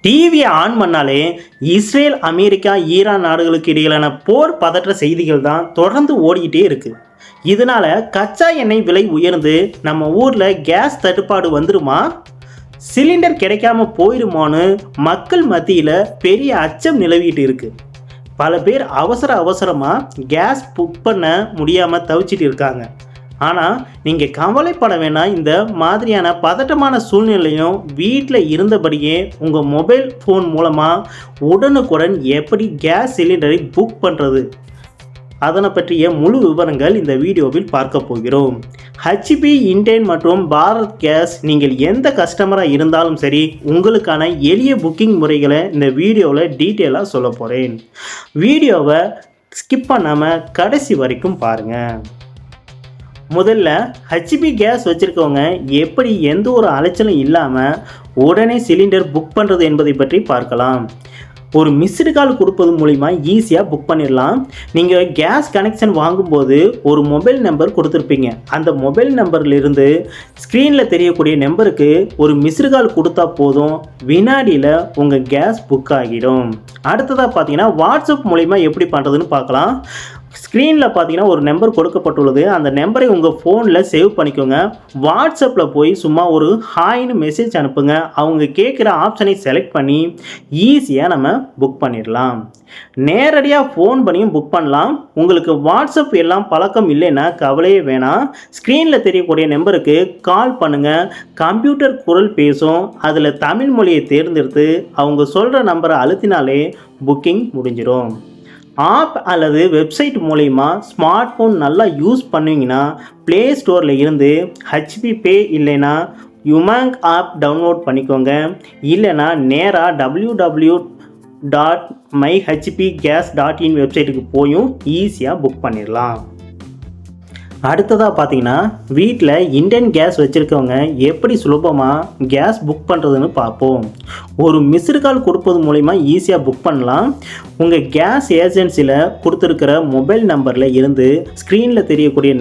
டிவியை ஆன் பண்ணாலே Israel, America, Iran நாடுகளுக்கு இடையிலான போர் பதற்ற செய்திகள் தான் தொடர்ந்து ஓடிக்கிட்டே இருக்குது. இதனால் கச்சா எண்ணெய் விலை உயர்ந்து நம்ம ஊரில் கேஸ் தட்டுப்பாடு வந்துடுமா, சிலிண்டர் கிடைக்காம போயிடுமான்னு மக்கள் மத்தியில் பெரிய அச்சம் நிலவிட்டு இருக்குது. பல பேர் அவசரமாக கேஸ் புக் பண்ண முடியாமல் தவிச்சிட்டு இருக்காங்க. ஆனால் நீங்கள் கவலைப்பட வேணாம். இந்த மாதிரியான பதட்டமான சூழ்நிலையும் வீட்டில் இருந்தபடியே உங்கள் மொபைல் ஃபோன் மூலமாக உடனுக்குடன் எப்படி கேஸ் சிலிண்டரை புக் பண்ணுறது, அதனை பற்றிய முழு விவரங்கள் இந்த வீடியோவில் பார்க்க போகிறோம். ஹெச்பி, இண்டேன் மற்றும் பாரத் கேஸ், நீங்கள் எந்த கஸ்டமராக இருந்தாலும் சரி, உங்களுக்கான எளிய புக்கிங் முறைகளை இந்த வீடியோவில் டீட்டெயிலாக சொல்ல போகிறேன். வீடியோவை ஸ்கிப் பண்ணாமல் கடைசி வரைக்கும் பாருங்கள். முதல்ல ஹெச்பி கேஸ் வச்சுருக்கவங்க எப்படி எந்த ஒரு அலைச்சலும் இல்லாமல் உடனே சிலிண்டர் புக் பண்ணுறது என்பதை பற்றி பார்க்கலாம். ஒரு மிஸ்டு கால் கொடுப்பது மூலிமா ஈஸியாக புக் பண்ணிடலாம். நீங்கள் கேஸ் கனெக்ஷன் வாங்கும்போது ஒரு மொபைல் நம்பர் கொடுத்துருப்பீங்க. அந்த மொபைல் நம்பர்லேருந்து ஸ்க்ரீனில் தெரியக்கூடிய நம்பருக்கு ஒரு மிஸ்டு கால் கொடுத்தா போதும், வினாடியில் உங்கள் கேஸ் புக் ஆகிடும். அடுத்ததாக பார்த்தீங்கன்னா வாட்ஸ்அப் மூலிமா எப்படி பண்ணுறதுன்னு பார்க்கலாம். ஸ்க்ரீனில் பார்த்தீங்கன்னா ஒரு நம்பர் கொடுக்கப்பட்டுள்ளது. அந்த நம்பரை உங்கள் ஃபோனில் சேவ் பண்ணிக்கோங்க. வாட்ஸ்அப்பில் போய் சும்மா ஒரு ஹாய்னு மெசேஜ் அனுப்புங்க. அவங்க கேட்குற ஆப்ஷனை செலக்ட் பண்ணி ஈஸியாக நம்ம புக் பண்ணிடலாம். நேரடியாக ஃபோன் பண்ணியும் புக் பண்ணலாம். உங்களுக்கு வாட்ஸ்அப் எல்லாம் பழக்கம் இல்லைன்னா கவலையே வேணாம். ஸ்க்ரீனில் தெரியக்கூடிய நம்பருக்கு கால் பண்ணுங்கள். கம்ப்யூட்டர் குரல் பேசும். அதில் தமிழ் மொழியை தேர்ந்தெடுத்து அவங்க சொல்கிற நம்பரை அழுத்தினாலே புக்கிங் முடிஞ்சிடும். ஆப் அல்லது வெப்சைட் மூலிமா ஸ்மார்ட் ஃபோன் நல்லா யூஸ் பண்ணுவீங்கன்னா ப்ளே ஸ்டோரில் இருந்து ஹெச்பி பே இல்லைன்னா யுமாங் ஆப் டவுன்லோட் பண்ணிக்கோங்க. இல்லைனா நேராக www.myhpgas.in வெப்சைட்டுக்கு போயும் ஈஸியாக புக் பண்ணிடலாம். அடுத்ததாக பார்த்தீங்கன்னா வீட்டில் இண்டேன் கேஸ் வச்சுருக்கவங்க எப்படி சுலபமாக கேஸ் புக் பண்ணுறதுன்னு பார்ப்போம். ஒரு மிஸ்டு கால் கொடுப்பது மூலிமா ஈஸியாக புக் பண்ணலாம். உங்கள் கேஸ் ஏஜென்சியில் கொடுத்துருக்கிற மொபைல் நம்பரில் இருந்து ஸ்க்ரீனில் தெரியக்கூடிய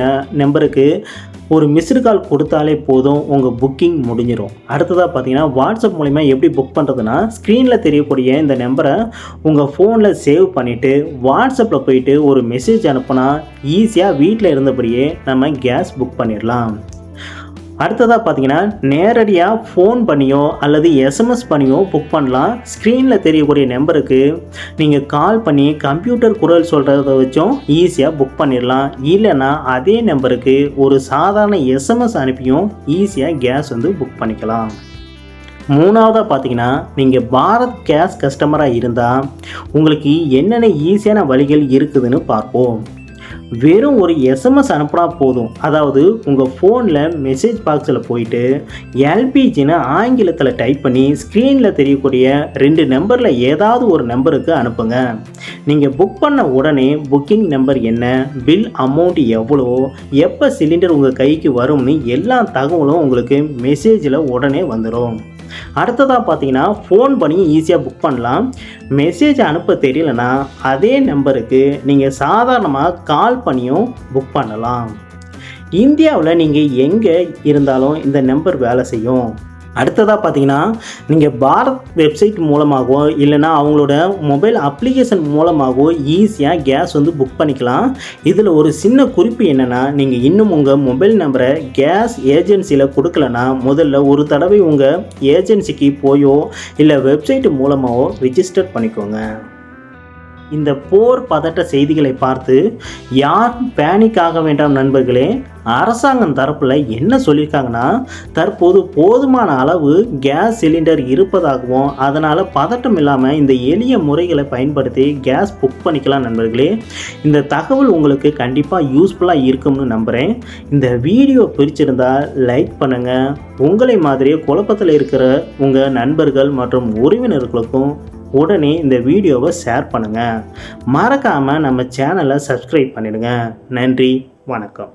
நம்பருக்கு ஒரு மிஸ்டு கால் கொடுத்தாலே போதும், உங்கள் புக்கிங் முடிஞ்சிடும். அடுத்ததாக பார்த்தீங்கன்னா வாட்ஸ்அப் மூலிமா எப்படி புக் பண்ணுறதுன்னா, ஸ்க்ரீனில் தெரியக்கூடிய இந்த நம்பரை உங்கள் ஃபோனில் சேவ் பண்ணிவிட்டு வாட்ஸ்அப்பில் போயிட்டு ஒரு மெசேஜ் அனுப்புனா ஈஸியாக வீட்டில் இருந்தபடியே நம்ம கேஸ் புக் பண்ணிடலாம். அடுத்ததாக பார்த்தீங்கன்னா நேரடியாக ஃபோன் பண்ணியோ அல்லது எஸ்எம்எஸ் பண்ணியோ புக் பண்ணலாம். ஸ்க்ரீனில் தெரியக்கூடிய நம்பருக்கு நீங்கள் கால் பண்ணி கம்ப்யூட்டர் குரல் சொல்கிறத வச்சும் ஈஸியாக புக் பண்ணிடலாம். இல்லைன்னா அதே நம்பருக்கு ஒரு சாதாரண எஸ்எம்எஸ் அனுப்பியும் ஈஸியாக கேஸ் புக் பண்ணிக்கலாம். மூணாவதாக பார்த்தீங்கன்னா நீங்கள் பாரத் கேஸ் கஸ்டமராக இருந்தால் உங்களுக்கு என்னென்ன ஈஸியான வழிகள் இருக்குதுன்னு பார்ப்போம். வெறும் ஒரு எஸ்எம்எஸ் அனுப்புனா போதும். அதாவது உங்கள் ஃபோனில் மெசேஜ் பாக்ஸில் போயிட்டு எல்பிஜின்னு ஆங்கிலத்தில் டைப் பண்ணி ஸ்க்ரீனில் தெரியக்கூடிய 2 நம்பரில் ஏதாவது ஒரு நம்பருக்கு அனுப்புங்க. நீங்கள் புக் பண்ண உடனே புக்கிங் நம்பர் என்ன, பில் அமௌண்ட் எவ்வளோ, எப்போ சிலிண்டர் உங்கள் கைக்கு வரும்னு எல்லா தகவலும் உங்களுக்கு மெசேஜில் உடனே வந்துடும். அடுத்ததாக பார்த்தீங்கன்னா ஃபோன் பண்ணி ஈஸியாக புக் பண்ணலாம். மெசேஜ் அனுப்ப தெரியலனா அதே நம்பருக்கு நீங்கள் சாதாரணமாக கால் பண்ணியும் புக் பண்ணலாம். இந்தியாவில் நீங்கள் எங்கே இருந்தாலும் இந்த நம்பர் வேலை செய்யும். அடுத்ததாக பார்த்தீங்கன்னா நீங்கள் பாரத் வெப்சைட் மூலமாகவோ இல்லைனா அவங்களோட மொபைல் அப்ளிகேஷன் மூலமாகவோ ஈஸியாக கேஸ் புக் பண்ணிக்கலாம். இதில் ஒரு சின்ன குறிப்பு என்னென்னா, நீங்கள் இன்னும் உங்கள் மொபைல் நம்பரை கேஸ் ஏஜென்சியில் கொடுக்கலனா முதல்ல ஒரு தடவை உங்கள் ஏஜென்சிக்கு போயோ இல்லை வெப்சைட் மூலமாகவோ ரிஜிஸ்டர் பண்ணிக்கோங்க. இந்த போர் பதட்ட செய்திகளை பார்த்து யாரும் பேனிக் ஆக வேண்டாம் நண்பர்களே. அரசாங்கம் தரப்பில் என்ன சொல்லியிருக்காங்கன்னா, தற்போது போதுமான அளவு கேஸ் சிலிண்டர் இருப்பதாகவும் அதனால் பதட்டம் இல்லாமல் இந்த எளிய முறைகளை பயன்படுத்தி கேஸ் புக் பண்ணிக்கலாம் நண்பர்களே. இந்த தகவல் உங்களுக்கு கண்டிப்பாக யூஸ்ஃபுல்லாக இருக்கும்னு நம்புகிறேன். இந்த வீடியோ பிடிச்சிருந்தால் லைக் பண்ணுங்கள். உங்களை மாதிரியே குழப்பத்தில் இருக்கிற உங்கள் நண்பர்கள் மற்றும் உறவினர்களுக்கும் உடனே இந்த வீடியோவை ஷேர் பண்ணுங்கள். மறக்காமல் நம்ம சேனலை சப்ஸ்கிரைப் பண்ணிடுங்க. நன்றி, வணக்கம்.